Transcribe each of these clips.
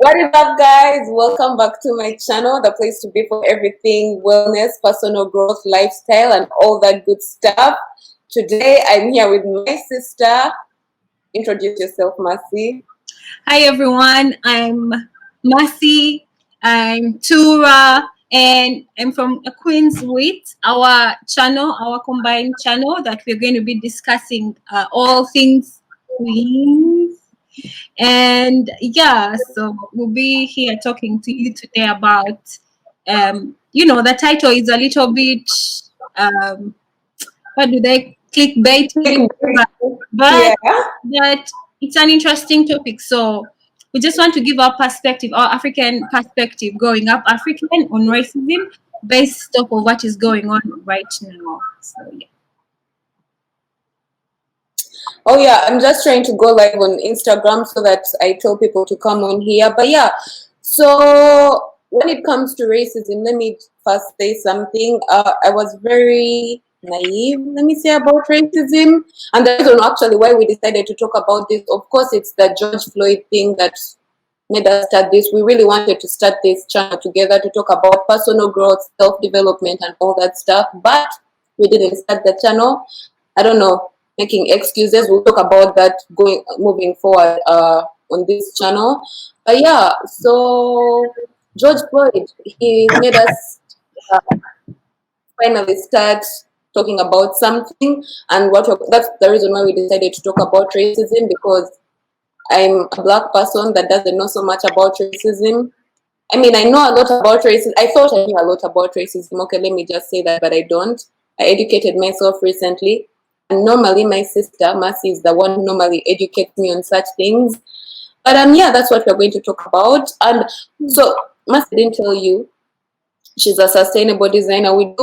What is up, guys? Welcome back to my channel, the place to be for everything wellness, personal growth, lifestyle, and all that good stuff. Today, I'm here with my sister. Introduce yourself, Massie. Hi everyone, I'm Massie, I'm Tura, and I'm from a Queen's with our channel, our combined channel that we're going to be discussing all things Queens. And yeah, so we'll be here talking to you today about, the title is a little bit, um, what do they, clickbaiting, Yeah. but but it's an interesting topic. So we just want to give our perspective, our African perspective, growing up African on racism based off of what is going on right now. So yeah. Oh, yeah. I'm just trying to go live on Instagram so that I tell people to come on here. But yeah, so when it comes to racism, let me first say something. I was very naive, let me say, about racism. And the reason actually why we decided to talk about this, of course, it's the George Floyd thing that made us start this. We really wanted to start this channel together to talk about personal growth, self-development, and all that stuff. But we didn't start the channel. I don't know, making excuses. We'll talk about that moving forward on this channel. But yeah, so George Floyd, he made us finally start talking about something, and that's the reason why we decided to talk about racism, because I'm a black person that doesn't know so much about racism. I mean, I know a lot about racism. I thought I knew a lot about racism. Okay, let me just say that, but I don't. I educated myself recently. And normally my sister, Massie, is the one who normally educates me on such things. But yeah, that's what we're going to talk about. And so Massie didn't tell you, she's a sustainable designer. We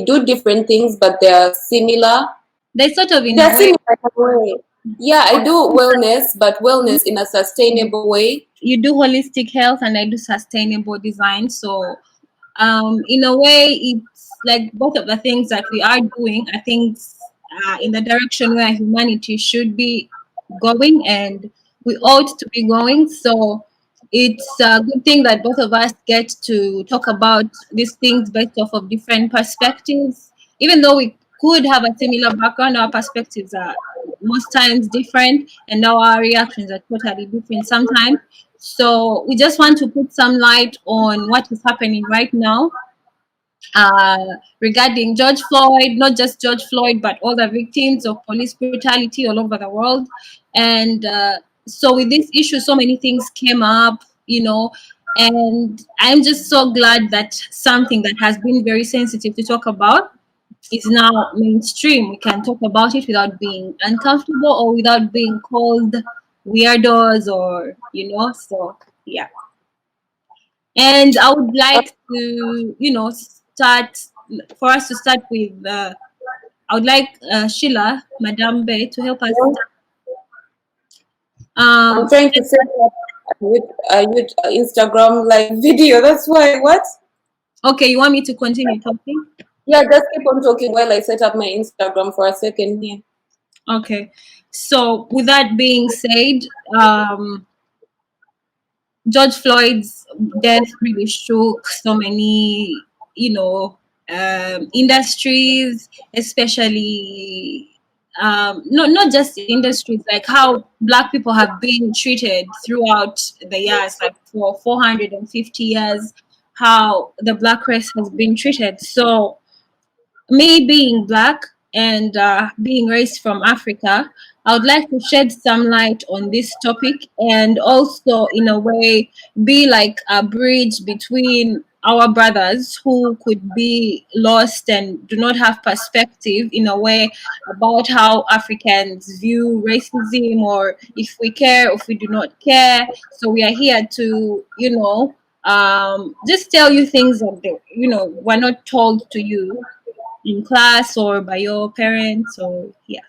do different things, but they're similar. They sort of in They're a way. similar in a way. Yeah, I do wellness, but wellness in a sustainable way. You do holistic health and I do sustainable design. So in a way it's like both of the things that we are doing, I think, in the direction where humanity should be going and we ought to be going. So it's a good thing that both of us get to talk about these things based off of different perspectives. Even though we could have a similar background, our perspectives are most times different and our reactions are totally different sometimes. So we just want to put some light on what is happening right now, uh, regarding George Floyd, not just George Floyd, but all the victims of police brutality all over the world. And so with this issue, so many things came up, and I'm just so glad that something that has been very sensitive to talk about is now mainstream. We can talk about it without being uncomfortable or without being called weirdos so yeah. And I would like to, start for us to start with. I would like Sheila, Madame Bay, to help us start. I'm trying to set up with Instagram live video. That's why. What? Okay, you want me to continue talking? Yeah, just keep on talking while I set up my Instagram for a second here. Okay. So with that being said, George Floyd's death really shook so many, industries, especially not just industries, like how Black people have been treated throughout the years, like for 450 years, how the Black race has been treated. So me being Black and being raised from Africa, I would like to shed some light on this topic and also, in a way, be like a bridge between our brothers who could be lost and do not have perspective, in a way, about how Africans view racism, or if we care, or if we do not care. So we are here to, just tell you things that were not told to you in class or by your parents, or yeah.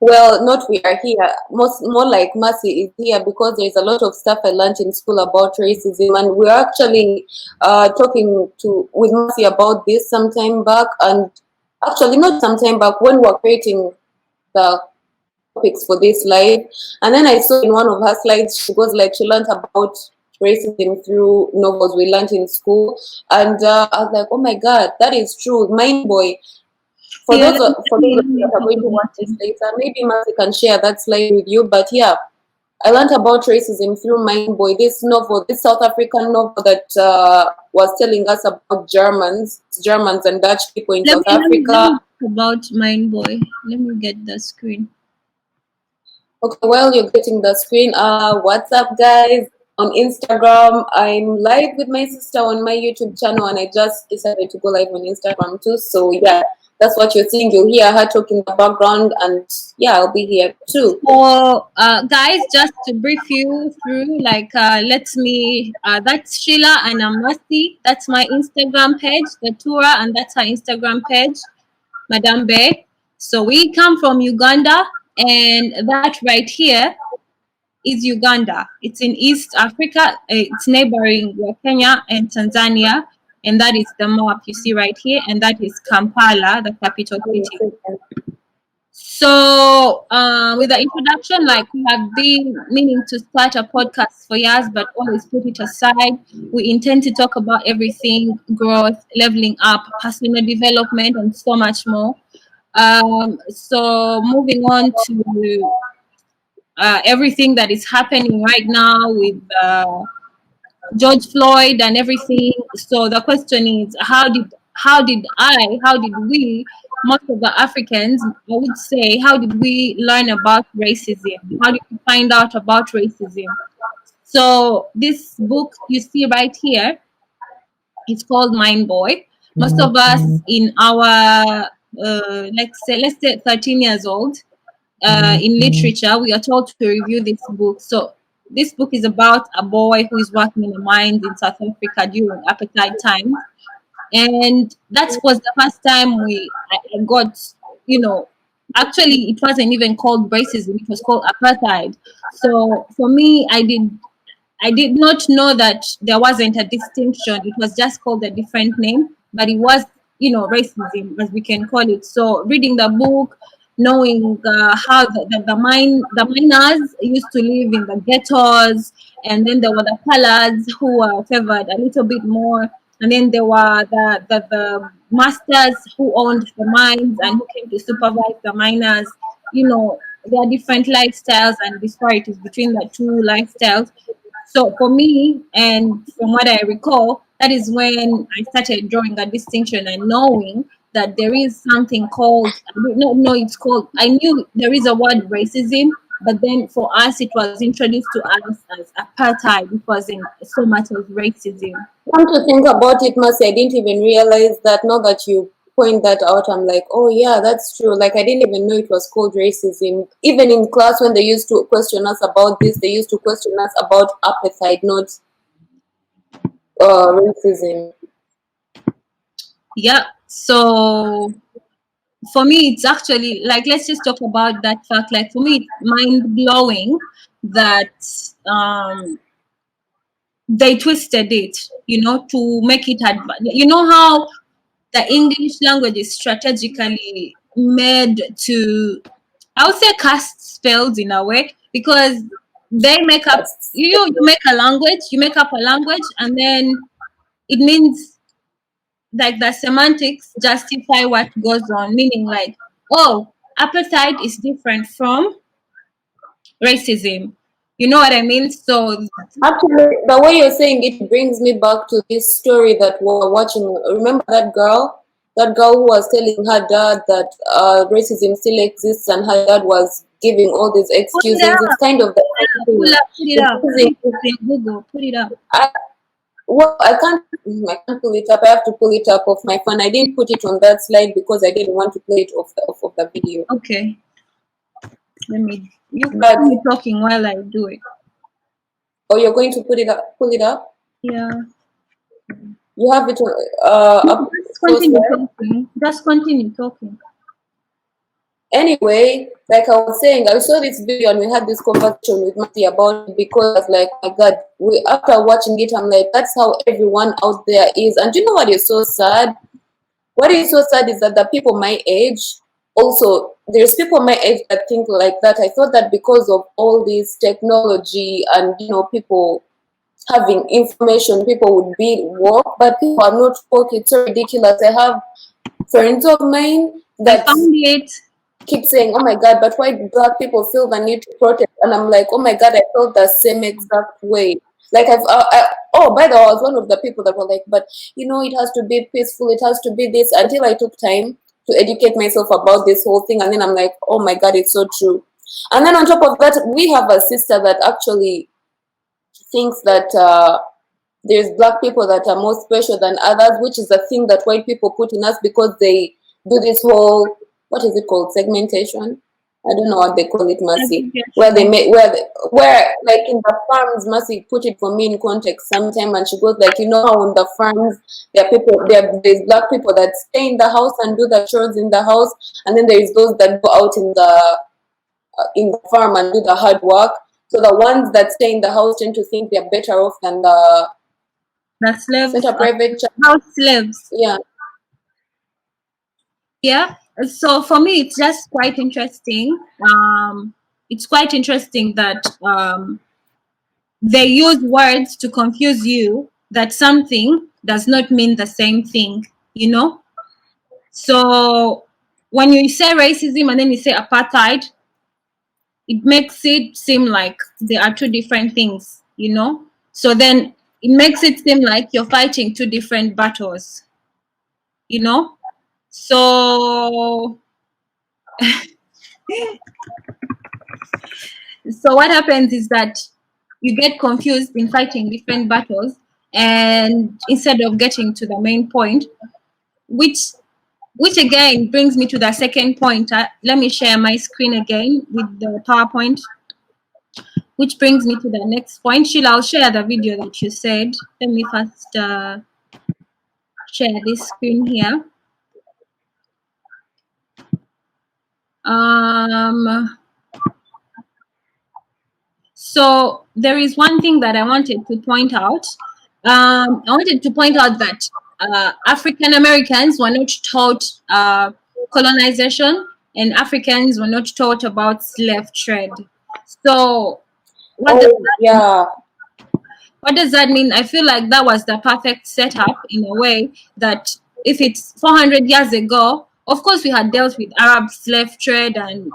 Well, not we are here. More like Massie is here because there's a lot of stuff I learned in school about racism, and we're actually talking with Massie about this some time back, and actually not some time back when we were creating the topics for this live. And then I saw in one of her slides, she goes like she learned about racism through novels we learned in school. And I was like, oh my God, that is true. Mind Boy. For Yeah, those of you that are going to watch this later, maybe Massie can share that slide with you. But yeah, I learned about racism through Mind Boy, this novel, this South African novel that was telling us about Germans and Dutch people in South let me Africa. talk about Mind Boy. Let me get the screen. Okay, well, you're getting the screen. What's up, guys? On Instagram, I'm live with my sister on my YouTube channel, and I just decided to go live on Instagram too. So yeah, that's what you're seeing. You'll hear her talking in the background, and yeah, I'll be here too. So, guys, just to brief you through, like, that's SHEILA and I'm MASSIE. That's my Instagram page, the Tura, and that's her Instagram page, Madame Bay. So we come from Uganda, and that right here is Uganda. It's in East Africa. It's neighboring Kenya and Tanzania, and that is the map you see right here, and that is Kampala, the capital city. So, with the introduction, like we have been meaning to start a podcast for years, but always put it aside. We intend to talk about everything: growth, leveling up, personal development, and so much more. So, moving on to everything that is happening right now with George Floyd and everything. So the question is, how did we, most of the Africans, I would say, how did we learn about racism? How did we find out about racism? So this book you see right here, it's called Mind Boy. Most of us in our let's say 13 years old, in literature, we are told to review this book. So this book is about a boy who is working in the mines in South Africa during apartheid times, and that was the first time I got, actually it wasn't even called racism; it was called apartheid. So for me, I did not know that there wasn't a distinction. It was just called a different name, but it was, racism, as we can call it. So reading the book, knowing how the miners used to live in the ghettos, and then there were the colours who were favored a little bit more, and then there were the masters who owned the mines and who came to supervise the miners. There are different lifestyles and disparities between the two lifestyles. So for me, and from what I recall, that is when I started drawing a distinction and knowing that there is something called, I did not know it's called, I knew there is a word racism, but then for us it was introduced to us as apartheid. It wasn't so much as racism. Come to think about it, Mercy, I didn't even realize that. Now that you point that out, I'm like, oh yeah, that's true. Like I didn't even know it was called racism. Even in class when they used to question us about this, they used to question us about apartheid, not racism. Yeah. So for me, it's actually like, let's just talk about that fact. Like for me, it's mind blowing that they twisted it, to make it you know how the English language is strategically made to, I would say, cast spells in a way, because they make up, you make up a language, and then it means like the semantics justify what goes on, meaning like, oh, apartheid is different from racism. You know what I mean? So Actually, the way you're saying it brings me back to this story that we were watching. Remember that girl? That girl who was telling her dad that racism still exists, and her dad was giving all these excuses. It's kind of the put it up. Google, put it up. Well, I can't pull it up. I have to pull it up off my phone. I didn't put it on that slide because I didn't want to play it off of the video. Okay. You continue talking while I do it. Oh, you're going to pull it up? Yeah. You have it up. Just continue talking. Anyway, like I was saying, I saw this video and we had this conversation with Matthew about it, because I was like, my God, after watching it, I'm like, that's how everyone out there is. And you know what is so sad? What is so sad is that the people my age, also there's people my age that think like that. I thought that because of all this technology and people having information, people would be woke, but people are not woke. It's so ridiculous. I have friends of mine I that found it. keep saying, "Oh my God, but why do black people feel the need to protest?" And I'm like, "Oh my God, I felt the same exact way." Like oh, by the way, I was one of the people that were like, "But it has to be peaceful. It has to be this." Until I took time to educate myself about this whole thing, and then I'm like, "Oh my God, it's so true." And then on top of that, we have a sister that actually thinks that there's black people that are more special than others, which is a thing that white people put in us because they do this whole, what is it called, segmentation? I don't know what they call it, Massey. Where they Segregation. make where like in the farms, Massey put it for me in context sometime, and she goes like, how on the farms there's black people that stay in the house and do the chores in the house, and then there's those that go out in the farm and do the hard work. So the ones that stay in the house tend to think they're better off than the The slaves, private child. house slaves. Yeah. Yeah. So for me, it's just quite interesting. It's quite interesting that they use words to confuse you that something does not mean the same thing, So when you say racism and then you say apartheid, it makes it seem like they are two different things, So then it makes it seem like you're fighting two different battles, So so what happens is that you get confused in fighting different battles, and instead of getting to the main point, which again brings me to the second point. Let me share my screen again with the PowerPoint, which brings me to the next point. Sheila, I'll share the video that you said. Let me first share this screen here. So there is one thing that I wanted to point out. I wanted to point out that African Americans were not taught colonization, and Africans were not taught about slave trade. So what does what does that mean? I feel like that was the perfect setup in a way that if it's 400 years ago, of course we had dealt with Arab slave trade, and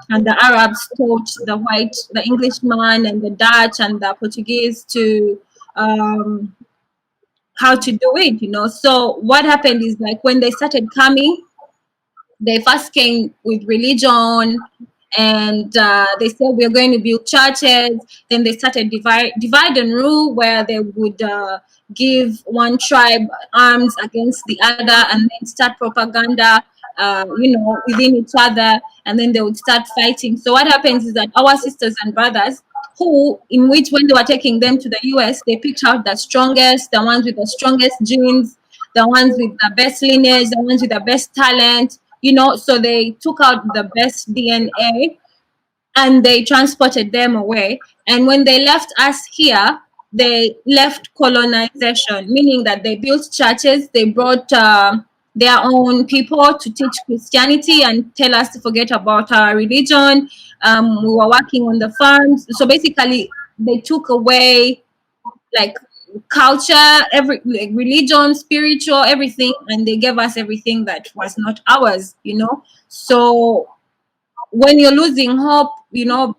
and the Arabs taught the Englishman and the Dutch and the Portuguese to how to do it. So what happened is, like, when they started coming, they first came with religion, and they said we're going to build churches. Then they started divide and rule, where they would give one tribe arms against the other, and then start propaganda within each other, and then they would start fighting. So what happens is that our sisters and brothers, in which when they were taking them to the US, they picked out the strongest, the ones with the strongest genes, the ones with the best lineage, the ones with the best talent, so they took out the best DNA and they transported them away. And when they left us here, they left colonization, meaning that they built churches, they brought their own people to teach Christianity and tell us to forget about our religion. We were working on the farms. So basically, they took away, like, culture, like, religion, spiritual, everything, and they gave us everything that was not ours. So when you're losing hope,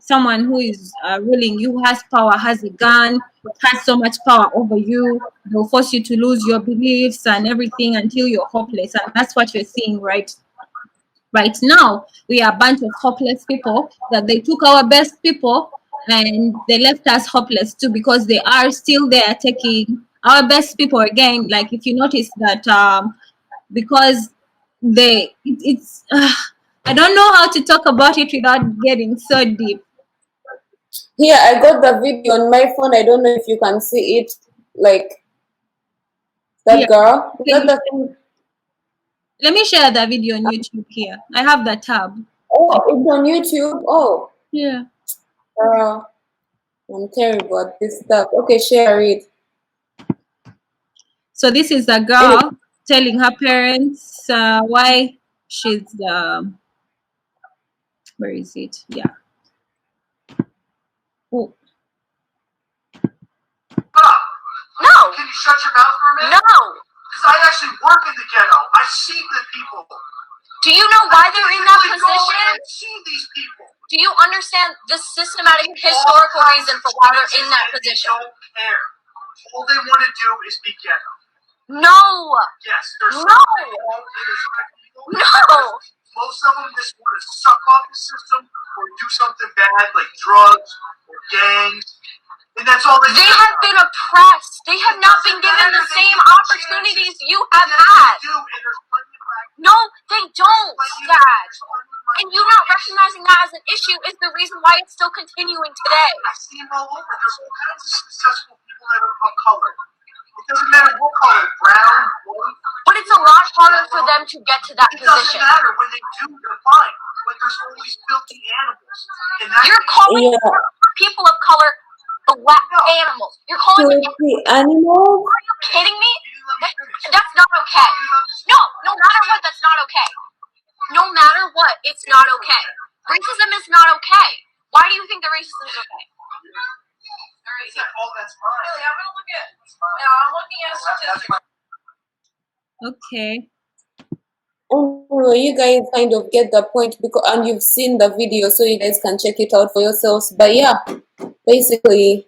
someone who is ruling you, has power, has a gun, has so much power over you, they'll force you to lose your beliefs and everything until you're hopeless. And that's what you're seeing right now. We are a bunch of hopeless people that they took our best people and they left us hopeless too, because they are still there taking our best people again. Like, if you notice that, because it's I don't know how to talk about it without getting so deep. Here, I got the video on my phone. I don't know if you can see it. Like, that girl. Let me share the video on YouTube here. I have the tab. Oh, it's on YouTube? Oh. Yeah. I'm terrible at this stuff. Okay, share it. So this is a girl telling her parents why she's Where is it? Yeah. Oh. No. Can you shut your mouth for a minute? No. Because I actually work in the ghetto. I see the people. Do you know why they're in that position? I see these people. Do you understand the systematic historical reason for why they're in that position? They don't care. All they want to do is be ghetto. No. Yes. There's no. No. Most of them just want to suck off the system or do something bad like drugs or gangs. And that's all they have been oppressed. They have not been given the same opportunities you have had. No, they don't, Dad. And you not recognizing that as an issue is the reason why it's still continuing today. I see them all over. There's all kinds of successful people that are of color. It doesn't matter what color, brown, white. But it's a lot harder for them to get to that position. It doesn't matter. When they do, they're fine. But there's always filthy animals. You're calling people of color black animals. You're calling them animals? Are you kidding me? That's not okay. No, no matter what, that's not okay. No matter what, it's not okay. Racism is not okay. Why do you think the racism is okay? Oh, that's fine. Really, I'm gonna look at. Now I'm looking at statistics. Okay. Oh, you guys kind of get the point, because and you've seen the video, so you guys can check it out for yourselves. But yeah, basically,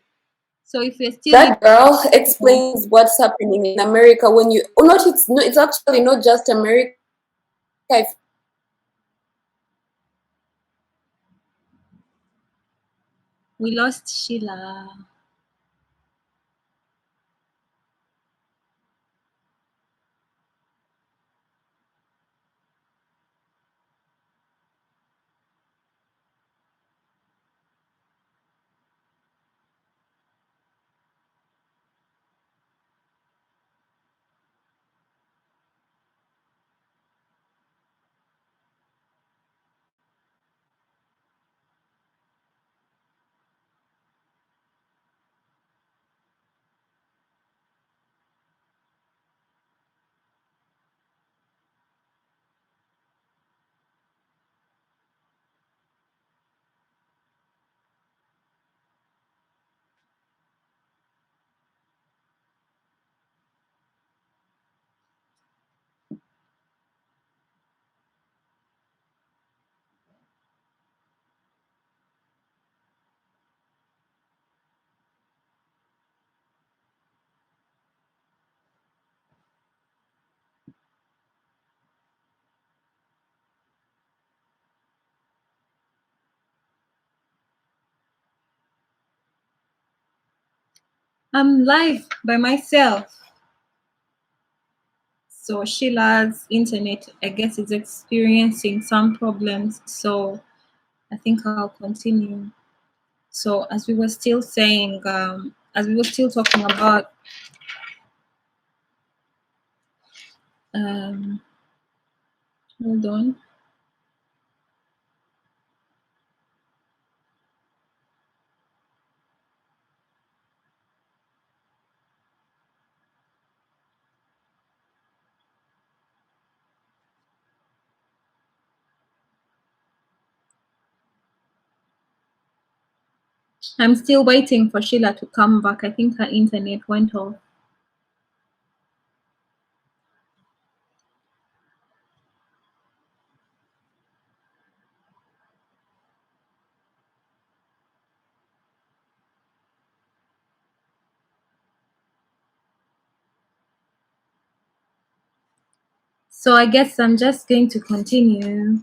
So if you're still that girl explains what's happening in America when you, oh, not it's no, it's actually not just America. we lost SHEILA. I'm live by myself. So SHEILA's internet, I guess, is experiencing some problems. So I think I'll continue. So as we were still saying, as we were still talking about hold on. I'm still waiting for SHEILA to come back. I think her internet went off. So I guess I'm just going to continue.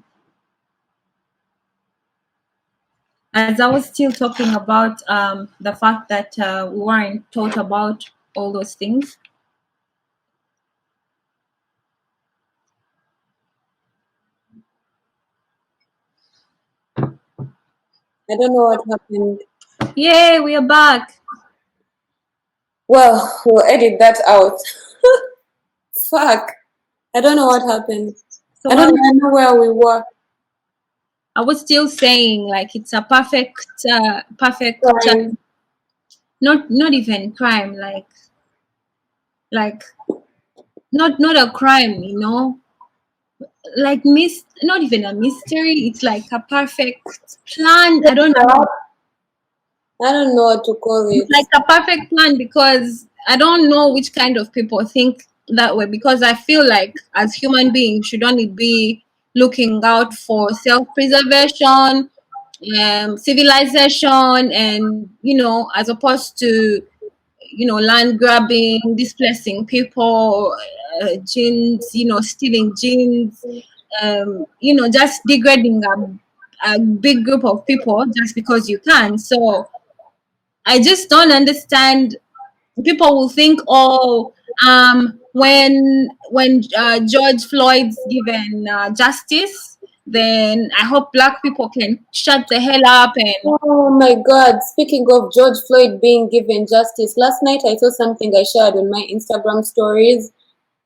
As I was still talking about the fact that we weren't taught about all those things. I don't know what happened. Yay, we are back. Well, we'll edit that out. Fuck. I don't know what happened. So I don't even know where we were. I was still saying, like, it's a perfect Crime. not even crime, like, not a crime, you know. like not even a mystery. It's like a perfect plan. I don't know. I don't know what to call It's it. like a perfect plan because I don't know which kind of people think that way. Because I feel like as human beings should only be looking out for self-preservation, civilization, and as opposed to land grabbing, displacing people, genes, stealing genes, just degrading a big group of people just because you can. So I just don't understand. People will think, oh, when George Floyd's given justice, then I hope black people can shut the hell up. And Oh my God! Speaking of George Floyd being given justice, last night I saw something I shared on my Instagram stories.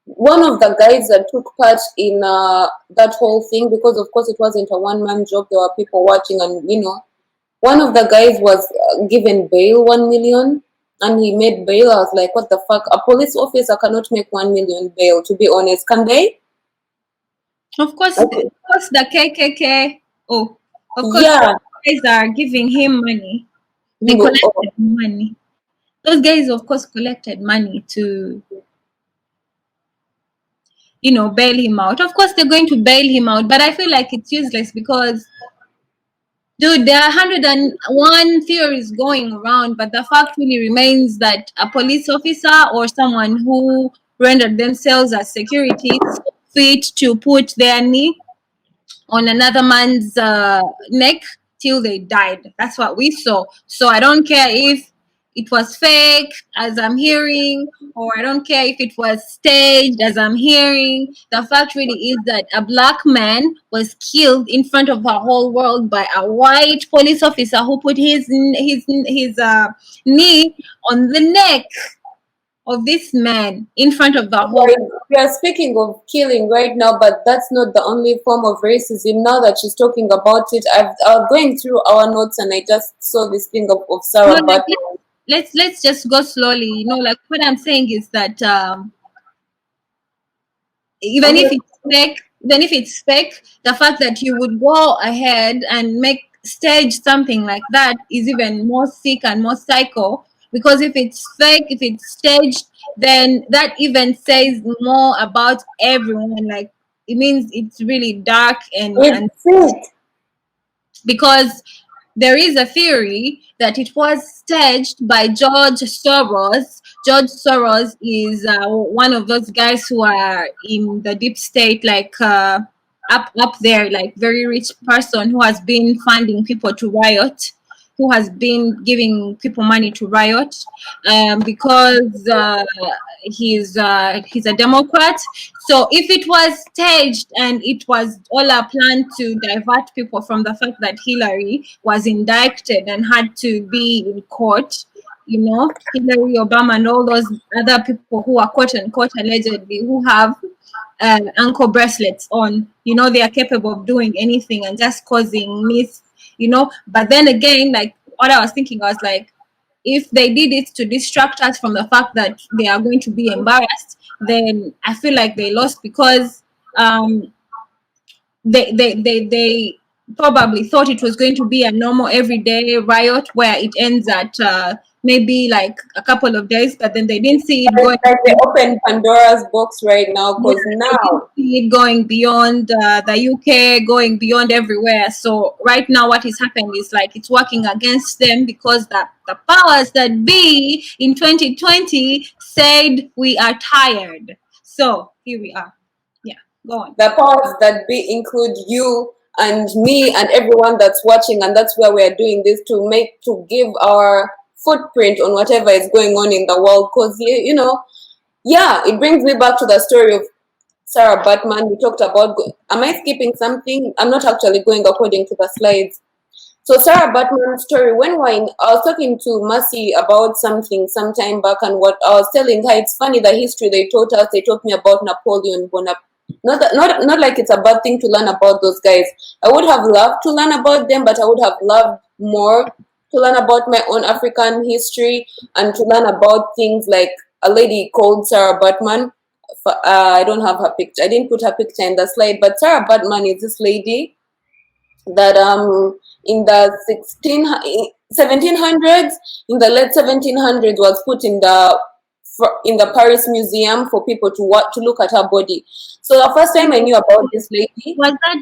One of the guys that took part in that whole thing, because of course it wasn't a one-man job, there were people watching, and one of the guys was given bail, 1 million, and he made bail. I was like, what the fuck? A police officer cannot make 1 million bail, to be honest, can they? of course, Okay. the KKK. Oh, of course, Yeah. guys are giving him money. They No, collected money. Those guys, of course, collected money to bail him out. Of course, they're going to bail him out, but I feel like it's useless because, dude, there are 101 theories going around, but the fact really remains that a police officer or someone who rendered themselves as security saw fit to put their knee on another man's neck till they died. That's what we saw. So I don't care if it was fake, as I'm hearing, or I don't care if it was staged, as I'm hearing. The fact really is that a black man was killed in front of the whole world by a white police officer who put his knee on the neck of this man in front of the whole. we are speaking of killing right now, but that's not the only form of racism. Now that she's talking about it, I was going through our notes and I just saw this thing of Sarah No, like, Butler. let's just go slowly. Like what I'm saying is that even if it's fake, the fact that you would go ahead and stage something like that is even more sick and more psycho. Because if it's fake, if it's staged, then that even says more about everyone. Like it means it's really dark and It's fake. because there is a theory that it was staged by George Soros. George Soros is one of those guys who are in the deep state, like up there, like very rich person who has been funding people to riot, who has been giving people money to riot, because he's a Democrat. So if it was staged and it was all a plan to divert people from the fact that Hillary was indicted and had to be in court, Hillary, Obama, and all those other people who are quote unquote allegedly who have ankle bracelets on, they are capable of doing anything and just causing but then again, like what I was thinking, I was like, if they did it to distract us from the fact that they are going to be embarrassed, then I feel like they lost because they probably thought it was going to be a normal everyday riot where it ends at maybe like a couple of days, but then they didn't see it going. Like they open Pandora's box right now, because now See it going beyond the UK, going beyond everywhere. So right now, what is happening is like it's working against them because the powers that be in 2020 said we are tired. So here we are. Yeah, go on. the powers that be include you and me and everyone that's watching, and that's where we are doing this to give our footprint on whatever is going on in the world. Because it brings me back to the story of Sarah Batman. We talked about. Am I skipping something? I'm not actually going according to the slides. So Sarah Batman's story, I was talking to Massie about something some time back, and what I was telling her, it's funny the history they taught us. They taught me about Napoleon Bonaparte. Not like it's a bad thing to learn about those guys. I would have loved to learn about them, but I would have loved more to learn about my own African history and to learn about things like a lady called Sarah Batman, I don't have her picture. I didn't put her picture in the slide, but Sarah Batman is this lady that in the 1700s, in the late 1700s, was put in the Paris Museum for people to look at her body. So the first time I knew about this lady Was that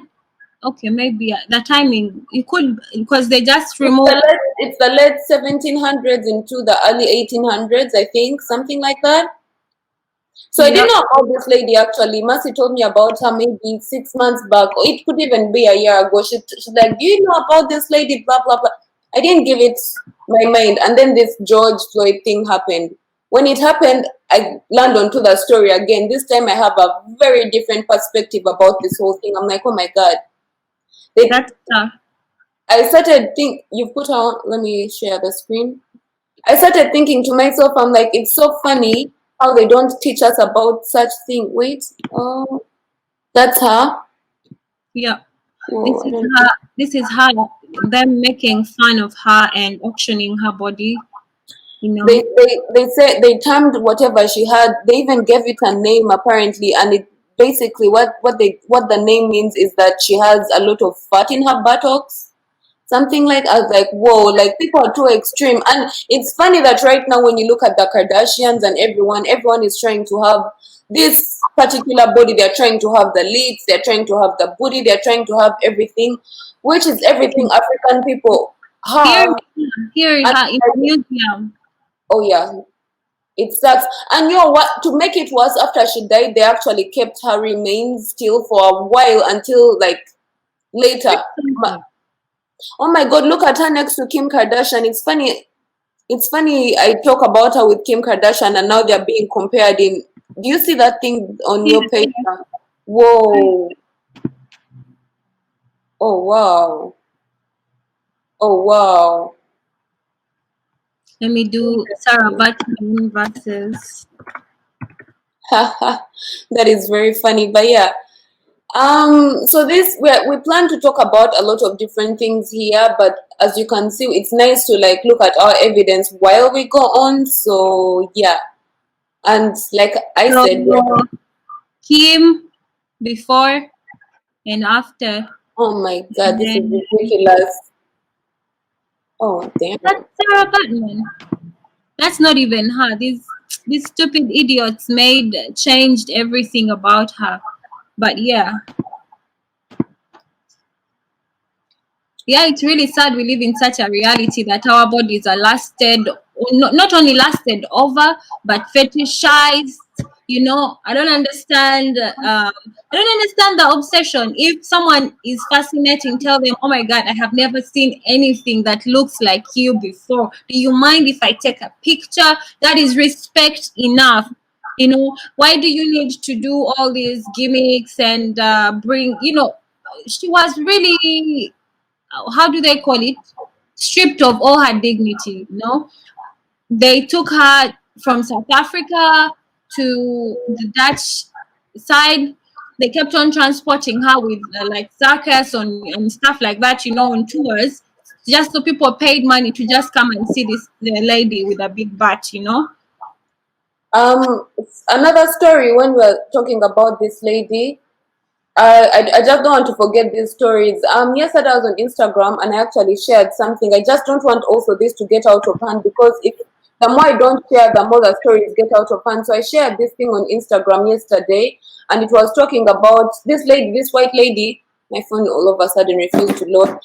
okay? Maybe the timing you could, because they just it's removed. it's the late 1700s into the early 1800s, I think, something like that. So I Yeah, didn't know about this lady actually. Mercy told me about her maybe 6 months back, or it could even be a year ago. She's like, "Do you know about this lady?" Blah blah blah. I didn't give it my mind, and then this George Floyd thing happened. When it happened, I land onto the story again. This time, I have a very different perspective about this whole thing. I'm like, oh my god. They, that's I started think. You put on. Let me share the screen. I started thinking to myself, I'm like, it's so funny how they don't teach us about such thing. Wait, oh, that's her. yeah. Oh, I don't know. This is her. Them making fun of her and auctioning her body. You know. They said they termed whatever she had. They even gave it a name apparently, and it basically what the name means is that she has a lot of fat in her buttocks. Something like I was like, whoa, like people are too extreme. And it's funny that right now when you look at the Kardashians and everyone is trying to have this particular body. They're trying to have the lips, they're trying to have the booty, they're trying to have everything, which is everything African people Here, have. here And her in the museum. oh yeah, it sucks. And you know what? To make it worse, after she died, they actually kept her remains still for a while until like later. Oh my god, look at her next to Kim Kardashian. It's funny. It's funny I talk about her with Kim Kardashian and now they're being compared in. Do you see that thing on your page? Whoa. Oh wow. Oh wow. Let me do Sarah Batman versus. That is very funny. But yeah. So this we plan to talk about a lot of different things here, but as you can see, it's nice to like look at our evidence while we go on. So yeah. And like I So said, Kim before and after. oh my god, And this is then ridiculous. Oh damn. that's Sarah Batman. That's not even her. These stupid idiots changed everything about her. But yeah. Yeah, it's really sad we live in such a reality that our bodies are lasted, not only lasted over, but fetishized. You know, I don't understand. I don't understand the obsession. If someone is fascinating, tell them, "Oh my God, I have never seen anything that looks like you before. Do you mind if I take a picture?" That is respect enough. You know, why do you need to do all these gimmicks and bring? You know, she was really, how do they call it, stripped of all her dignity. You know, they took her from South Africa to the Dutch side. They kept on transporting her with like circus and stuff like that, you know, on tours, just so people paid money to just come and see this lady with a big butt, you know. Another story when we're talking about this lady. I just don't want to forget these stories. Yesterday I was on Instagram and I actually shared something. I just don't want also this to get out of hand because if the more I don't share, the more the stories get out of hand. So I shared this thing on Instagram yesterday, and it was talking about this lady, this white lady. My phone all of a sudden refused to load.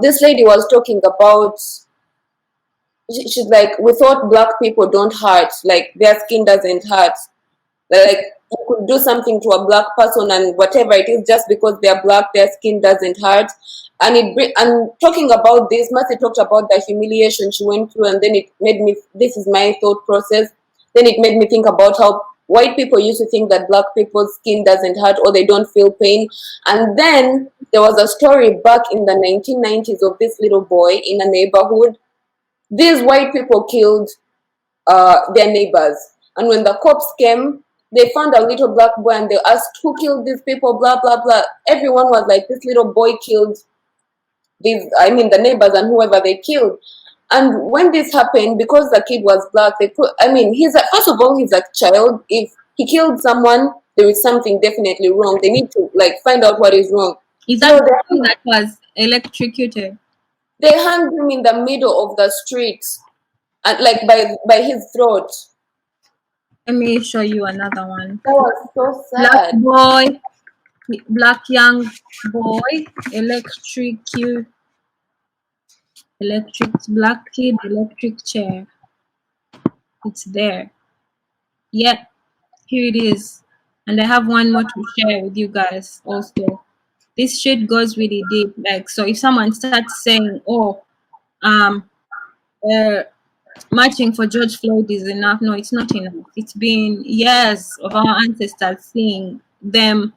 This lady was talking about. She's like, we thought black people don't hurt, like their skin doesn't hurt. Like you could do something to a black person and whatever it is, just because they're black, their skin doesn't hurt. And talking about this, Mercy talked about the humiliation she went through, and then it made me. This is my thought process. Then it made me think about how white people used to think that black people's skin doesn't hurt or they don't feel pain. And then there was a story back in the 1990s of this little boy in a neighborhood. These white people killed their neighbors, and when the cops came, they found a little black boy and they asked who killed these people, blah blah blah. Everyone was like, this little boy killed the neighbors and whoever they killed. And when this happened, because the kid was black, they could, he's a, first of all, he's a child. If he killed someone, there is something definitely wrong. They need to like find out what is wrong. Is Yo, that the one that was electrocuted? they hung him in the middle of the street, and like by his throat. Let me show you another one. That was so Black sad. boy, black young boy, black kid, electric chair. It's there. Yep, here it is. And I have one more to share with you guys also. This shit goes really deep. Like, so if someone starts saying, oh, um, marching for George Floyd is enough. No, it's not enough. It's been years of our ancestors seeing them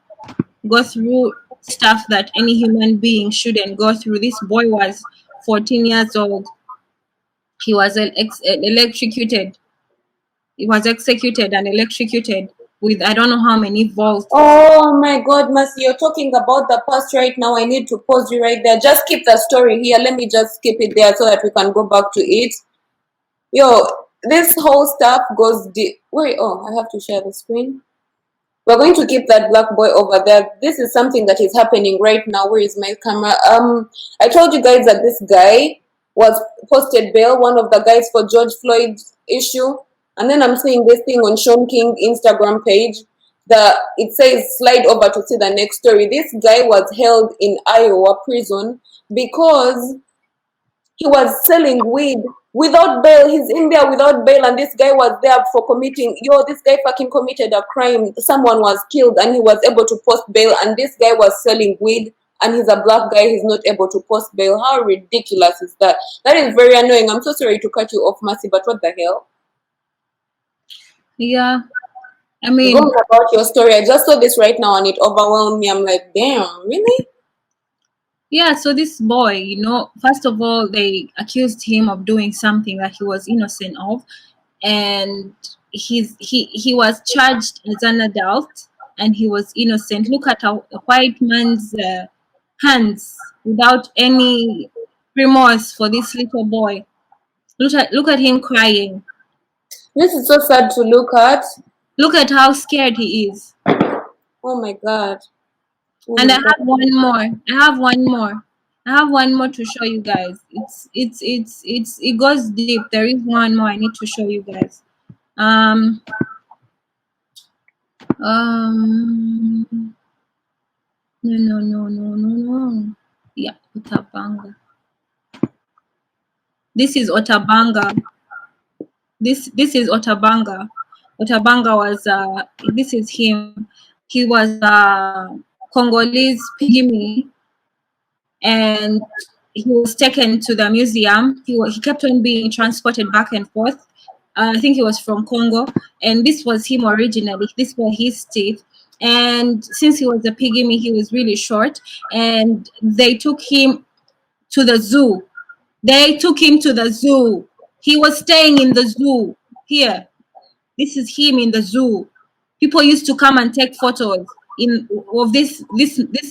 go through stuff that any human being shouldn't go through. This boy was 14 years old. He was electrocuted. He was executed and electrocuted with I don't know how many volts. Oh my God, Massie, you're talking about the past right now. I need to pause you right there. Just keep the story here. Let me just keep it there so that we can go back to it. Yo, this whole stuff goes deep. Wait, oh, I have to share the screen. We're going to keep that black boy over there. This is something that is happening right now. Where is my camera? I told you guys that this guy was posted bail, one of the guys for George Floyd's issue. And then I'm seeing this thing on Sean King Instagram page. It says slide over to see the next story. This guy was held in Iowa prison because he was selling weed without bail. He's in there without bail, and this guy was there for committing. This guy fucking committed a crime. Someone was killed, and he was able to post bail. And this guy was selling weed, and he's a black guy. He's not able to post bail. How ridiculous is that? That is very annoying. I'm so sorry to cut you off, Massie, but what the hell? Yeah, I mean, going about your story. I just saw this right now, and it overwhelmed me. I'm like, damn, really? yeah, so this boy, you know, first of all, they accused him of doing something that he was innocent of, and he was charged as an adult, and he was innocent. Look at a white man's hands without any remorse for this little boy. Look at him crying. This is so sad to look at. Look at how scared he is. Oh my God. Oh And my I God. have one more. I have one more to show you guys. It goes deep. There is one more I need to show you guys. No. Yeah, Topanga. This is Topanga. This is Topanga. Topanga was this is him. He was a Congolese pygmy, and he was taken to the museum. He kept on being transported back and forth. I think he was from Congo, and this was him originally. This were his teeth. And since he was a pygmy, he was really short, and they took him to the zoo. They took him to the zoo. He was staying in the zoo. Here, this is him in the zoo. People used to come and take photos of this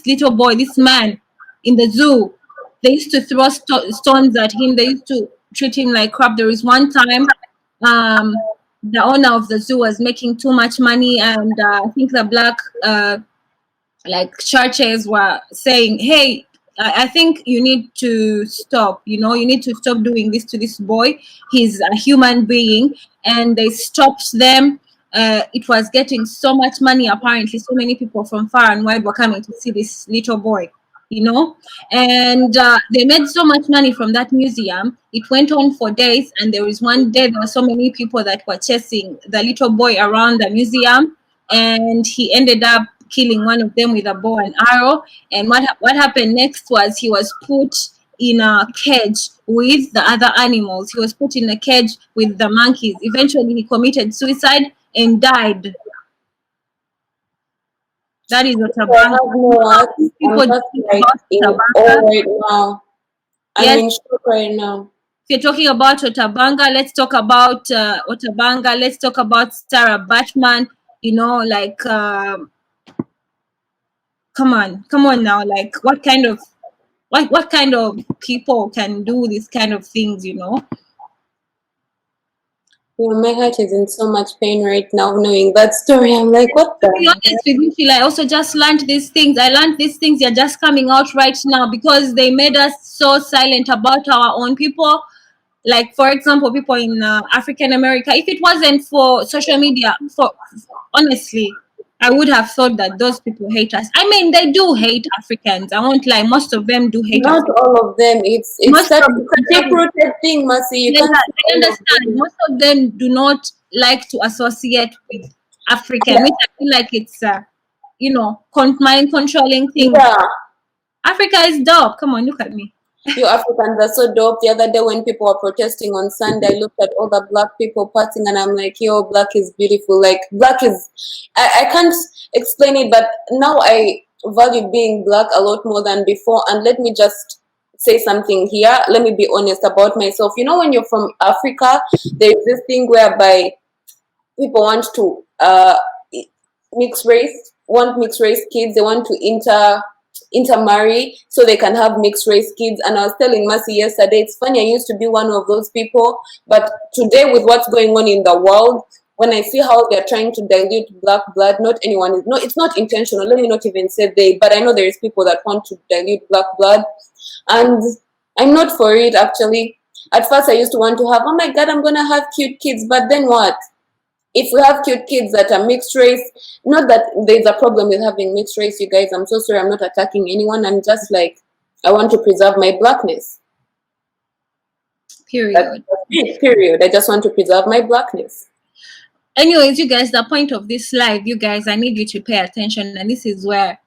little boy, this man in the zoo. They used to throw stones at him. They used to treat him like crap. There was one time the owner of the zoo was making too much money, and I think the black like churches were saying, hey, I think you need to stop. You know, you need to stop doing this to this boy. He's a human being. And they stopped them. It was getting so much money. Apparently, so many people from far and wide were coming to see this little boy, you know. And they made so much money from that museum. It went on for days. And there was one day, there were so many people that were chasing the little boy around the museum. And he ended up killing one of them with a bow and arrow. And what happened next was he was put in a cage with the other animals. He was put in a cage with the monkeys. Eventually, he committed suicide and died. That is what Topanga. I'm just like in awe right now. I'm in shock right now. If you're talking about Topanga, let's talk about Topanga. Let's talk about Sarah Batman. You know, like, come on now. Like, what kind of people can do these kind of things, you know? Yeah, my heart is in so much pain right now knowing that story. I'm like, what To be the honest with you, Sheila, I also just learned these things. I learned these things, they're just coming out right now because they made us so silent about our own people. Like, for example, people in African America. If it wasn't for social media, for honestly, I would have thought that those people hate us. I mean, they do hate Africans. I won't lie. Most of them do hate not Africans. all of them. Most of It's a deep them, rooted thing, Mercy. You yeah, can't see I all of understand. them. Most of them do not like to associate with African, which I feel like it's mind controlling thing. Yeah, Africa is dope. Come on, look at me. you Africans are so dope. The other day when people were protesting on Sunday, I looked at all the black people partying and I'm like, yo, black is beautiful. Like black is I can't explain it, but now I value being black a lot more than before. And let me just say something here. Let me be honest about myself. You know, when you're from Africa, there's this thing whereby people want to want mixed race kids. They want to intermarry so they can have mixed race kids. And I was telling Massie yesterday, it's funny, I used to be one of those people, but today with what's going on in the world, when I see how they're trying to dilute black blood, not anyone is, no, it's not intentional. Let me not even say they, but I know there is people that want to dilute black blood, and I'm not for it actually. At first I used to want to have, oh my god, I'm gonna have cute kids, but then what? If we have cute kids that are mixed race, not that there's a problem with having mixed race, you guys, I'm so sorry, I'm not attacking anyone, I'm just like, I want to preserve my blackness. Period. Period. I just want to preserve my blackness. Anyways, you guys, the point of this live, you guys, I need you to pay attention. And this is where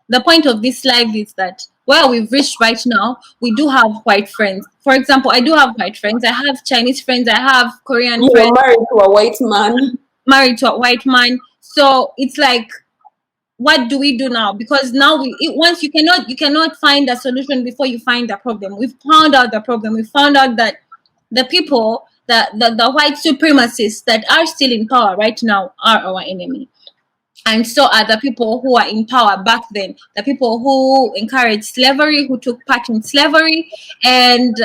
the point of this live is that where we've reached right now, we do have white friends. For example, I do have white friends. I have Chinese friends. I have Korean You friends. were married to a white man. Married to a white man. So it's like, what do we do now? Because now once you cannot find a solution before you find the problem. We've found out the problem. We found out that the people, the white supremacists that are still in power right now are our enemy. And so are the people who are in power back then, the people who encouraged slavery, who took part in slavery. And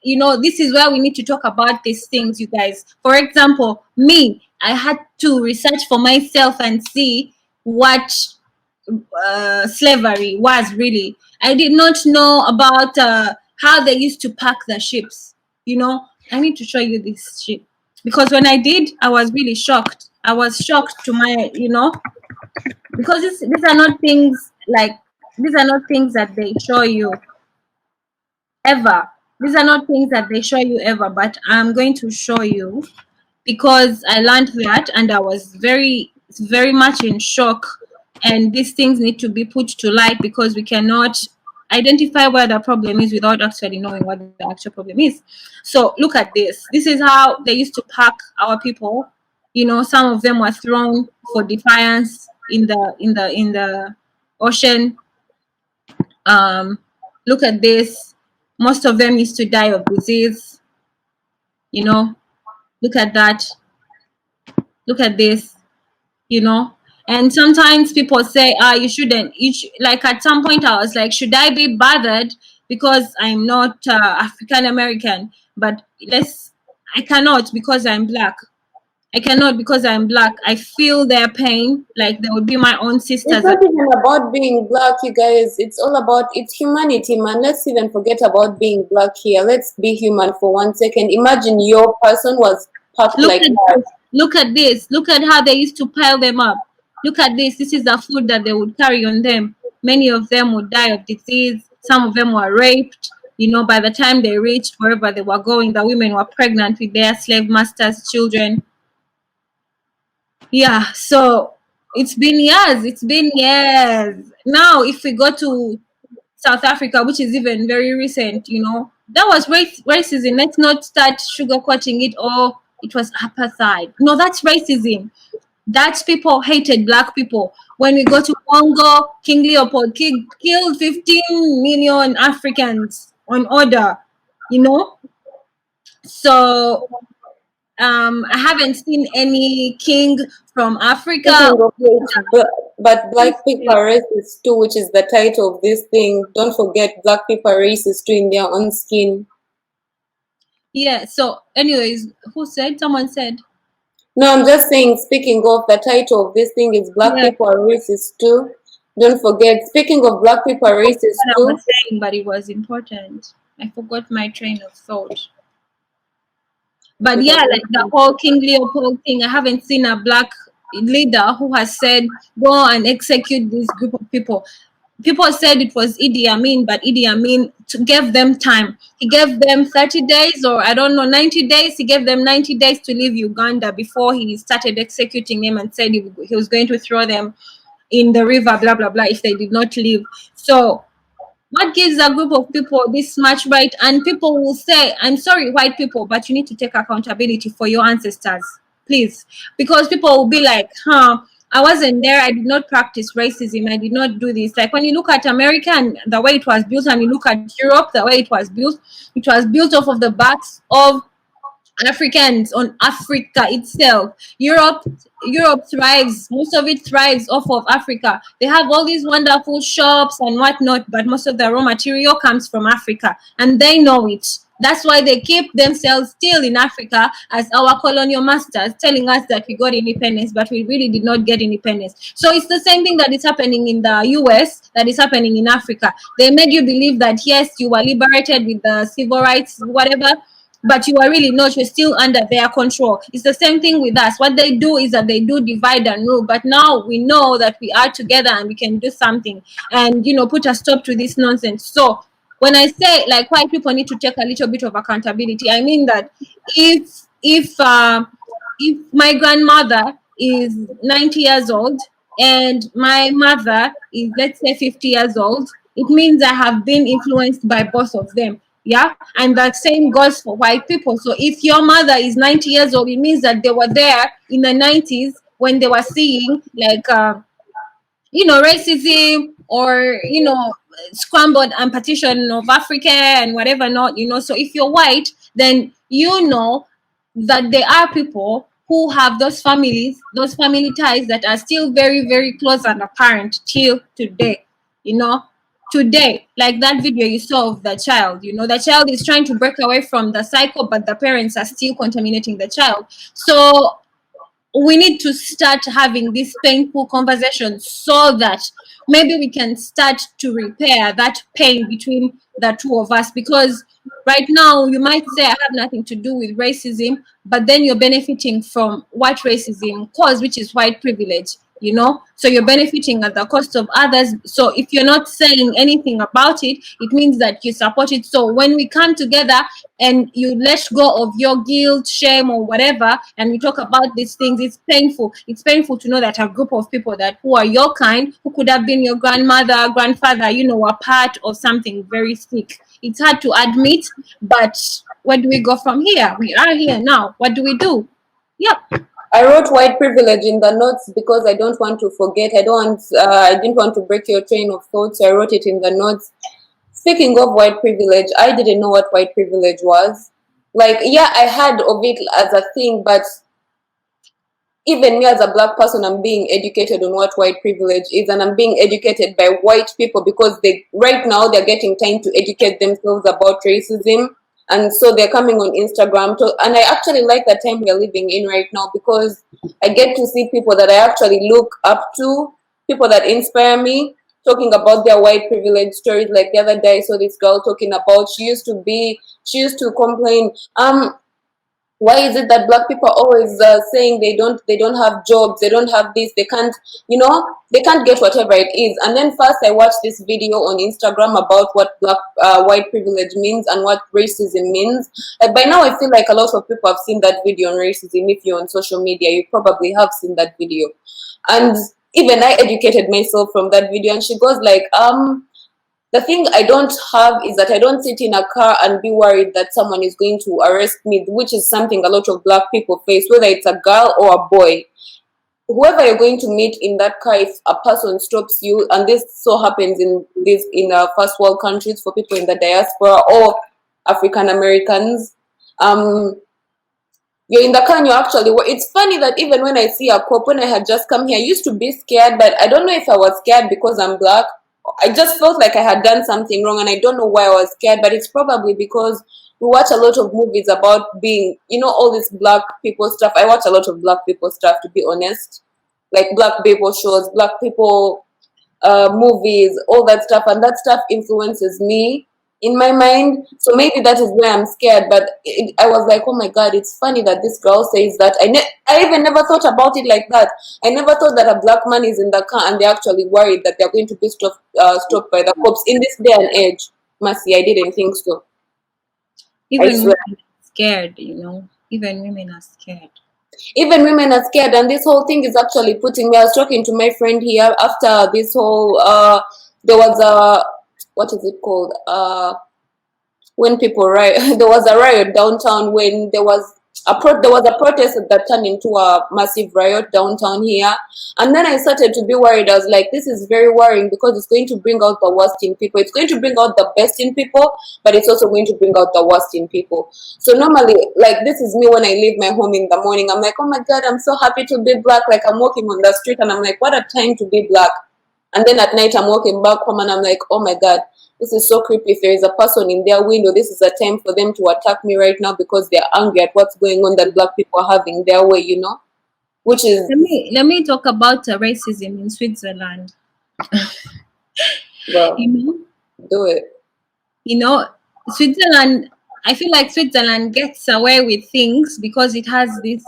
this is where we need to talk about these things, you guys. For example, me, I had to research for myself and see what slavery was really. I did not know about how they used to pack the ships. I need to show you this ship, because when I did, I was really shocked. I was shocked to my, because these are not things that they show you ever. These are not things that they show you ever, but I'm going to show you, because I learned that and I was very, very much in shock. And these things need to be put to light, because we cannot identify where the problem is without actually knowing what the actual problem is. So look at this. This is how they used to pack our people. Some of them were thrown for defiance in the ocean. Look at this. Most of them used to die of disease. Look at that. Look at this. And sometimes people say, you shouldn't. Like at some point I was like, should I be bothered because I'm not African American? But I cannot, because I'm black. I cannot, because I'm black. I feel their pain like they would be my own sisters. It's not even about being black, you guys. It's all about, it's humanity, man. Let's even forget about being black here. Let's be human for 1 second. Imagine your person was packed like that. Look at this. Look at how they used to pile them up. Look at this. This is the food that they would carry on them. Many of them would die of disease. Some of them were raped. By the time they reached wherever they were going, the women were pregnant with their slave masters' children. Yeah, so it's been years. It's been years. Now, if we go to South Africa, which is even very recent, that was racism. Let's not start sugarcoating it, or it was apartheid. No, that's racism. Dutch people hated black people. When we go to Congo, King Leopold killed 15 million Africans on order, So I haven't seen any king from Africa. But black people are racist too, which is the title of this thing. Don't forget, black people are racist too in their own skin. Yeah, so anyways, who said? Someone said. No, I'm just saying, speaking of, the title of this thing is Black Yeah, People Are Racist Too. Don't forget, speaking of Black people are racist what I too. was saying, but it was important. I forgot my train of thought. But It yeah, was like the whole King Leopold thing, I haven't seen a black leader who has said, go and execute this group of people. People said it was Idi Amin, but Idi Amin gave them time. He gave them 30 days, or I don't know, 90 days. He gave them 90 days to leave Uganda before he started executing them and said he was going to throw them in the river, blah, blah, blah, if they did not leave. So what gives a group of people this much right? And people will say, I'm sorry, white people, but you need to take accountability for your ancestors, please. Because people will be like, I wasn't there. I did not practice racism. I did not do this. Like when you look at America and the way it was built, and you look at Europe, the way it was built off of the backs of Africans on Africa itself. Europe thrives. Most of it thrives off of Africa. They have all these wonderful shops and whatnot, but most of the raw material comes from Africa, and they know it. That's why they keep themselves still in Africa as our colonial masters, telling us that we got independence, but we really did not get independence. So it's the same thing that is happening in the US, that is happening in Africa. They made you believe that yes, you were liberated with the civil rights, whatever, but you are really not. You're still under their control. It's the same thing with us. What they do is that they do divide and rule, but now we know that we are together and we can do something and put a stop to this nonsense. So when I say like white people need to take a little bit of accountability, I mean that if my grandmother is 90 years old and my mother is, let's say, 50 years old, it means I have been influenced by both of them. Yeah, and that same goes for white people. So if your mother is 90 years old, it means that they were there in the 90s when they were seeing like racism, or scrambled and partition of Africa and whatever not. So if you're white, then that there are people who have those family ties that are still very, very close and apparent till today. you know Today, like that video you saw of the child, the child is trying to break away from the cycle, but the parents are still contaminating the child. So we need to start having this painful conversation so that maybe we can start to repair that pain between the two of us. Because right now you might say I have nothing to do with racism, but then you're benefiting from what racism caused, which is white privilege. So you're benefiting at the cost of others. So if you're not saying anything about it, it means that you support it. So when we come together and you let go of your guilt, shame, or whatever, and we talk about these things, it's painful. It's painful to know that a group of people who are your kind, who could have been your grandmother, grandfather, were part of something very sick. It's hard to admit, but where do we go from here? We are here now. What do we do? Yep. I wrote white privilege in the notes because I don't want to forget. I didn't want to break your train of thought, so I wrote it in the notes. Speaking of white privilege, I didn't know what white privilege was. Like, yeah, I heard of it as a thing, but even me as a black person, I'm being educated on what white privilege is, and I'm being educated by white people because right now they're getting time to educate themselves about racism. And so they're coming on Instagram and I actually like the time we're living in right now because I get to see people that I actually look up to, people that inspire me, talking about their white privilege stories. Like the other day I saw this girl talking about she used to complain, why is it that black people are always saying they don't have jobs, they don't have this, they can't, they can't get whatever it is. And then first I watched this video on Instagram about what white privilege means and what racism means. Like by now I feel like a lot of people have seen that video on racism. If you're on social media, you probably have seen that video. And even I educated myself from that video. And she goes like, the thing I don't have is that I don't sit in a car and be worried that someone is going to arrest me, which is something a lot of black people face, whether it's a girl or a boy. Whoever you're going to meet in that car, if a person stops you, and this so happens in first world countries for people in the diaspora or African Americans, you're in the car and it's funny that even when I see a cop, when I had just come here, I used to be scared, but I don't know if I was scared because I'm black. I just felt like I had done something wrong and I don't know why I was scared, but it's probably because we watch a lot of movies about being, you know, all this black people stuff. I watch a lot of black people stuff, to be honest, like black people shows, black people movies, all that stuff, and that stuff influences me in my mind. So maybe that is why I'm scared. But I was like, oh my god, it's funny that this girl says that. I even never thought about it like that. I never thought that a black man is in the car and they're actually worried that they're going to be stopped by the cops in this day and age. Massie, I didn't think so. Even women are scared, you know. Even women are scared. Even women are scared, and this whole thing is actually putting me. I was talking to my friend here after this whole. There was a, what is it called? When people riot, there was a riot downtown when there was a protest that turned into a massive riot downtown here. And then I started to be worried. I was like, this is very worrying because it's going to bring out the worst in people. It's going to bring out the best in people, but it's also going to bring out the worst in people. So normally, like, this is me when I leave my home in the morning. I'm like, oh my god, I'm so happy to be black. Like, I'm walking on the street and I'm like, what a time to be black. And then at night I'm walking back home and I'm like, oh my god, this is so creepy. If there is a person in their window, this is a time for them to attack me right now because they're angry at what's going on that black people are having their way, you know? Which is... Let me talk about racism in Switzerland. Well, you know? Do it. You know, Switzerland, I feel like Switzerland gets away with things because it has this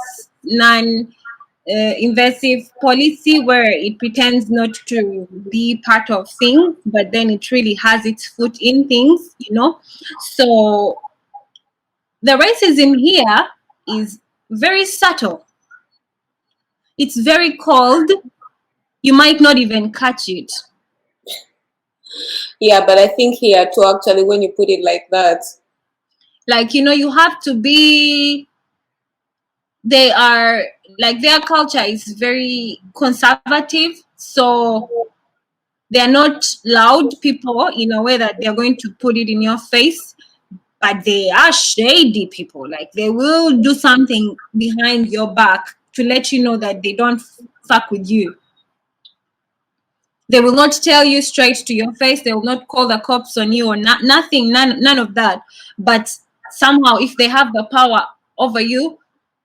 invasive policy where it pretends not to be part of things, but then it really has its foot in things, you know. So the racism here is very subtle. It's very cold. You might not even catch it. Yeah, but I think here too, actually, when you put it like that, like, you know, you have to be... They are like, their culture is very conservative, so they're not loud people in a way that they're going to put it in your face, but they are shady people. Like, they will do something behind your back to let you know that they don't fuck with you. They will not tell you straight to your face. They will not call the cops on you or nothing, none of that. But somehow, if they have the power over you,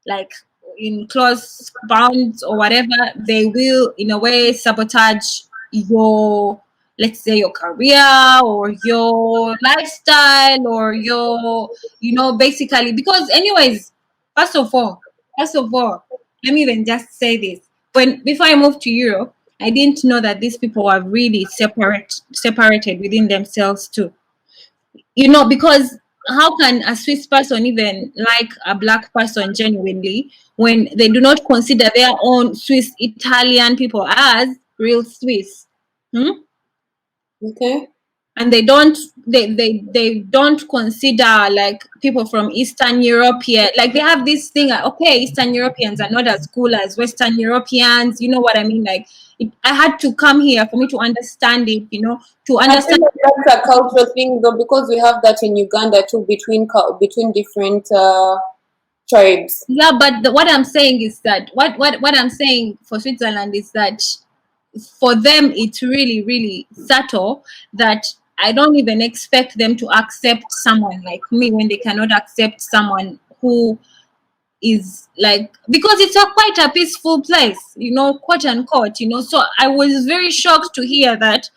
like in close bounds or whatever, they will in a way sabotage your, let's say, your career or your lifestyle or your, you know, basically, because anyways, first of all, let me even just say this. Before I moved to Europe, I didn't know that these people were really separated within themselves too. You know, because how can a Swiss person even like a black person genuinely when they do not consider their own Swiss Italian people as real Swiss? okay. And they don't consider like people from Eastern Europe here. Like, they have this thing like, okay, Eastern Europeans are not as cool as Western Europeans. You know what I mean? Like, I had to come here for me to understand it, you know, to understand. I think that's a cultural thing though, because we have that in Uganda too, between different tribes. Yeah, but what I'm saying is that what I'm saying for Switzerland is that for them it's really, really subtle that I don't even expect them to accept someone like me when they cannot accept someone who is like, because it's quite a peaceful place, you know, quote unquote, you know. So I was very shocked to hear that,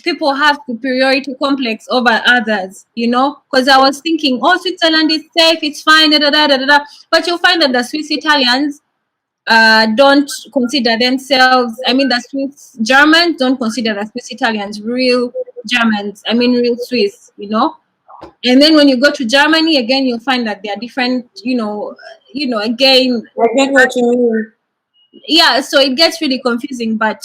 people have superiority complex over others, you know, because I was thinking, oh, Switzerland is safe, it's fine, da, da, da, da, da. But you'll find that the Swiss Italians don't consider themselves, I mean, the Swiss Germans don't consider the Swiss Italians real Germans, I mean, real Swiss, you know. And then when you go to Germany, again, you'll find that they are different, you know, again. I get what you mean. Yeah, so it gets really confusing. But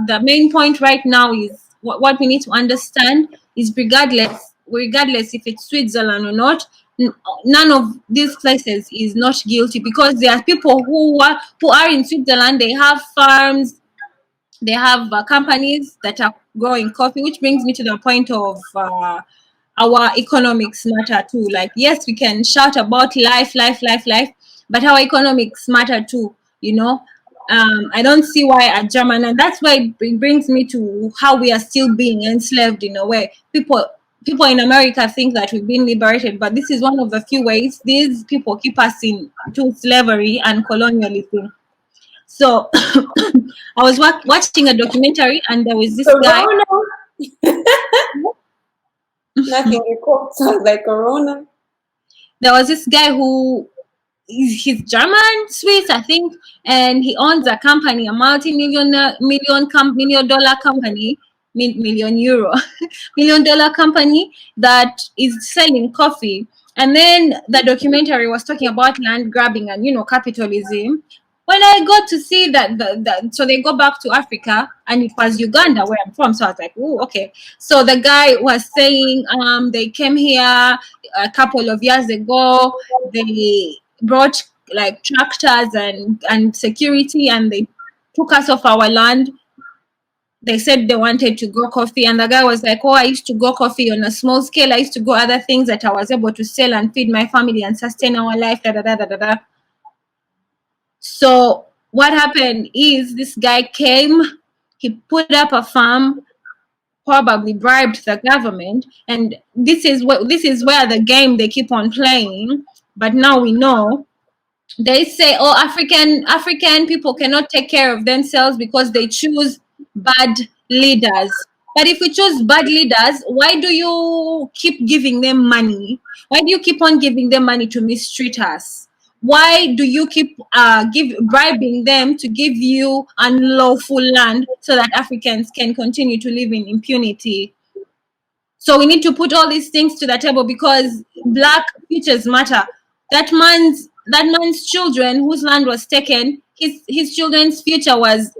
the main point right now is what we need to understand is regardless if it's Switzerland or not, none of these places is not guilty, because there are people who are in Switzerland. They have farms, they have companies that are growing coffee, which brings me to the point of our economics matter too. Like, yes, we can shout about life, but our economics matter too, you know. I don't see why a German, and that's why it brings me to how we are still being enslaved in a way. People people in America think that we've been liberated, but this is one of the few ways these people keep us into slavery and colonialism. So I was watching a documentary, and there was this guy. Corona. Nothing. It sounds like Corona. There was this guy who he's German, Swiss, I think, and he owns a company, a multi-million dollar company, million euro, $1 million company that is selling coffee. And then the documentary was talking about land grabbing and capitalism. When I got to see that, so they go back to Africa, and it was Uganda where I'm from. So I was like, oh, okay. So the guy was saying, they came here a couple of years ago. They brought like tractors and security, and they took us off our land. They said they wanted to grow coffee, and the guy was like, oh, I used to grow coffee on a small scale. I used to grow other things that I was able to sell and feed my family and sustain our life, da da da da da da. So what happened is this guy came, he put up a farm, probably bribed the government, and this is where the game they keep on playing. But now we know. They say, oh, African people cannot take care of themselves because they choose bad leaders. But if we choose bad leaders, why do you keep giving them money? Why do you keep on giving them money to mistreat us? Why do you keep bribing them to give you unlawful land so that Africans can continue to live in impunity? So we need to put all these things to the table, because Black futures matter. That man's children whose land was taken, his children's future was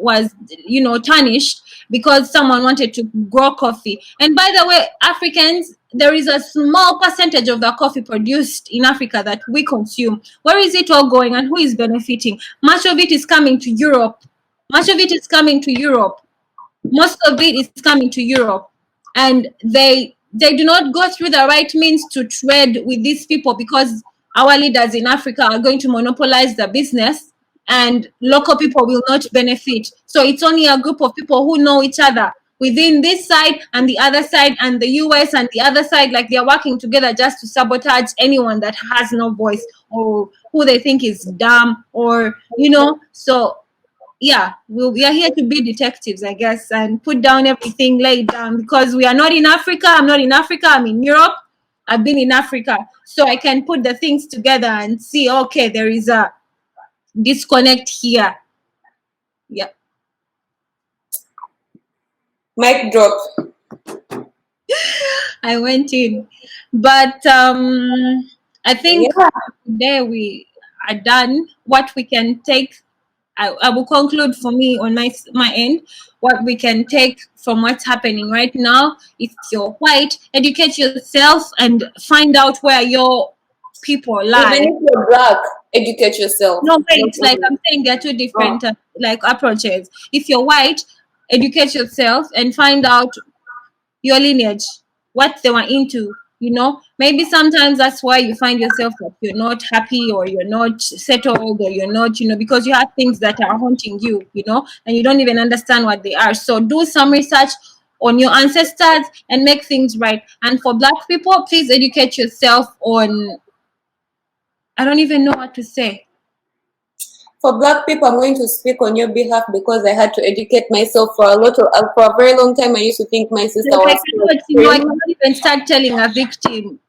tarnished because someone wanted to grow coffee. And by the way, Africans, there is a small percentage of the coffee produced in Africa that we consume. Where is it all going, and who is benefiting? Much of it is coming to Europe. Most of it is coming to Europe, and they do not go through the right means to trade with these people, because our leaders in Africa are going to monopolize the business, and local people will not benefit. So it's only a group of people who know each other within this side and the other side, and the US and the other side, like they're working together just to sabotage anyone that has no voice or who they think is dumb, or so yeah, we are here to be detectives, I guess, and put down everything, lay it down, because we are not in Africa. I'm not in Africa. I'm in Europe. I've been in Africa, so I can put the things together and see, okay, there is a disconnect here. Yeah. Mic drop. I went in, but I think today we are done. What we can take, I will conclude for me on my end. What we can take from what's happening right now: if you're white, educate yourself and find out where your people lie. Even if you're Black, educate yourself. No, wait, like I'm saying, there are two different like approaches. If you're white, educate yourself and find out your lineage, what they were into. Maybe sometimes that's why you find yourself that you're not happy, or you're not settled, or you're not, because you have things that are haunting you, and you don't even understand what they are. So do some research on your ancestors and make things right. And for Black people, please educate yourself on, I don't even know what to say. For Black people, I'm going to speak on your behalf, because I had to educate myself for a very long time. I used to think my sister was. I cannot even start telling a victim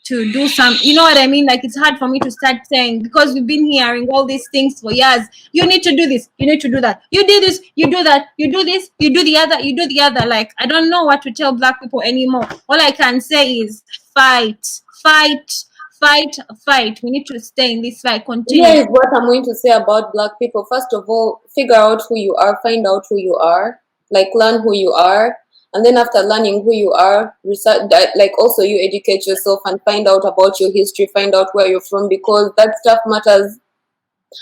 to do some. You know what I mean? Like, it's hard for me to start saying, because we've been hearing all these things for years. You need to do this. You need to do that. You do this. You do that. You do this. You do the other. You do the other. Like, I don't know what to tell Black people anymore. All I can say is fight. We need to stay in this fight. Continue. Here is what I'm going to say about Black people. First of all, figure out who you are, find out who you are, like learn who you are. And then after learning who you are, research that, like also you educate yourself and find out about your history, find out where you're from, because that stuff matters.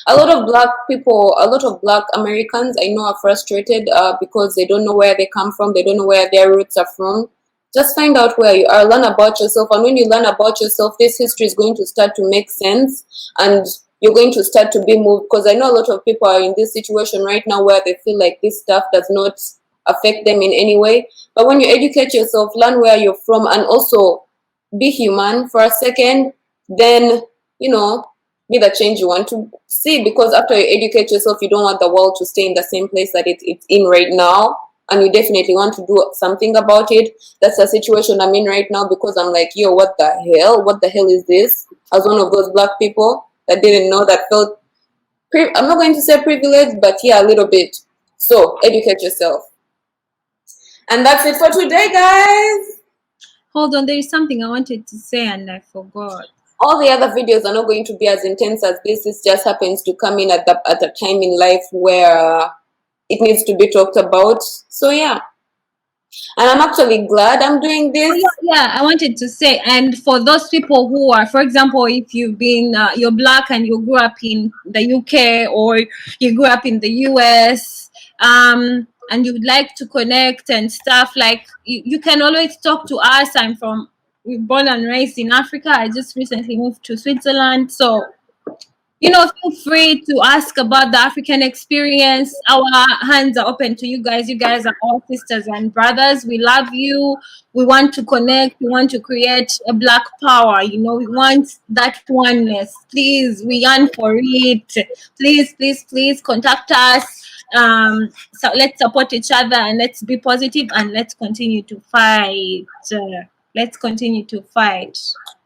A lot of Black people, a lot of Black Americans I know are frustrated because they don't know where they come from, they don't know where their roots are from. Just find out where you are, learn about yourself, and when you learn about yourself, this history is going to start to make sense, and you're going to start to be moved. Because I know a lot of people are in this situation right now where they feel like this stuff does not affect them in any way. But when you educate yourself, learn where you're from, and also be human for a second, then, you know, be the change you want to see. Because after you educate yourself, you don't want the world to stay in the same place that it's in right now, and you definitely want to do something about it. That's the situation I'm in right now, because I'm like, yo, what the hell is this? As one of those black people that didn't know, that felt I'm not going to say privileged, but yeah, a little bit. So educate yourself. And that's it for today, guys. Hold on, there is something I wanted to say and I forgot. All the other videos are not going to be as intense as this. This just happens to come in at a time in life where it needs to be talked about. So yeah. And I'm actually glad I'm doing this. Yeah, I wanted to say, and for those people who are, for example, if you've been, you're black and you grew up in the UK or you grew up in the US, and you would like to connect and stuff, like you can always talk to us. I'm born and raised in Africa. I just recently moved to Switzerland, so you know, feel free to ask about the African experience. Our hands are open to you guys. You guys are all sisters and brothers. We love you. We want to connect. We want to create a black power. You know, we want that oneness. Please, we yearn for it. Please, please, please contact us. So let's support each other and let's be positive and let's continue to fight. Let's continue to fight.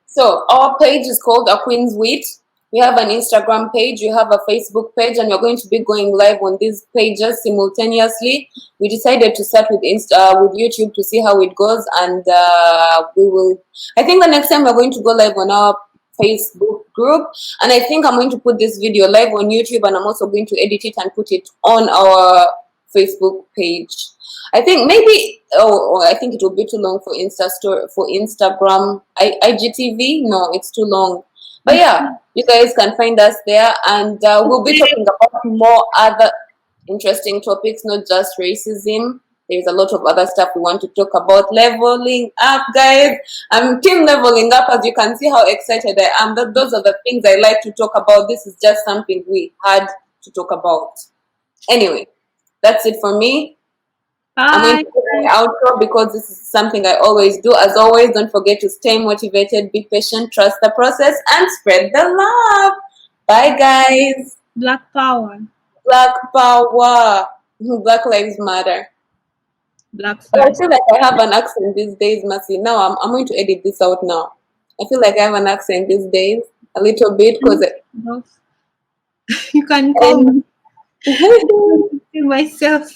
So our page is called A Queen's Wit. We have an Instagram page, we have a Facebook page, and we're going to be going live on these pages simultaneously. We decided to start with YouTube to see how it goes, and we will. I think the next time we're going to go live on our Facebook group, and I think I'm going to put this video live on YouTube, and I'm also going to edit it and put it on our Facebook page. I think maybe I think it will be too long for Instagram. IGTV, no, it's too long. But yeah, you guys can find us there, and we'll be talking about more other interesting topics, not just racism. There's a lot of other stuff we want to talk about. Leveling up, guys. I'm team leveling up. As you can see how excited I am. Those are the things I like to talk about. This is just something we had to talk about. Anyway, that's it for me. I'm going to do my outro because this is something I always do. As always, don't forget to stay motivated, be patient, trust the process, and spread the love. Bye, guys. Black power. Black power. Black lives matter. Black I first. feel like I have an accent these days, Massie. Now I'm going to edit this out now. I feel like I have an accent these days, a little bit, because You can call me myself.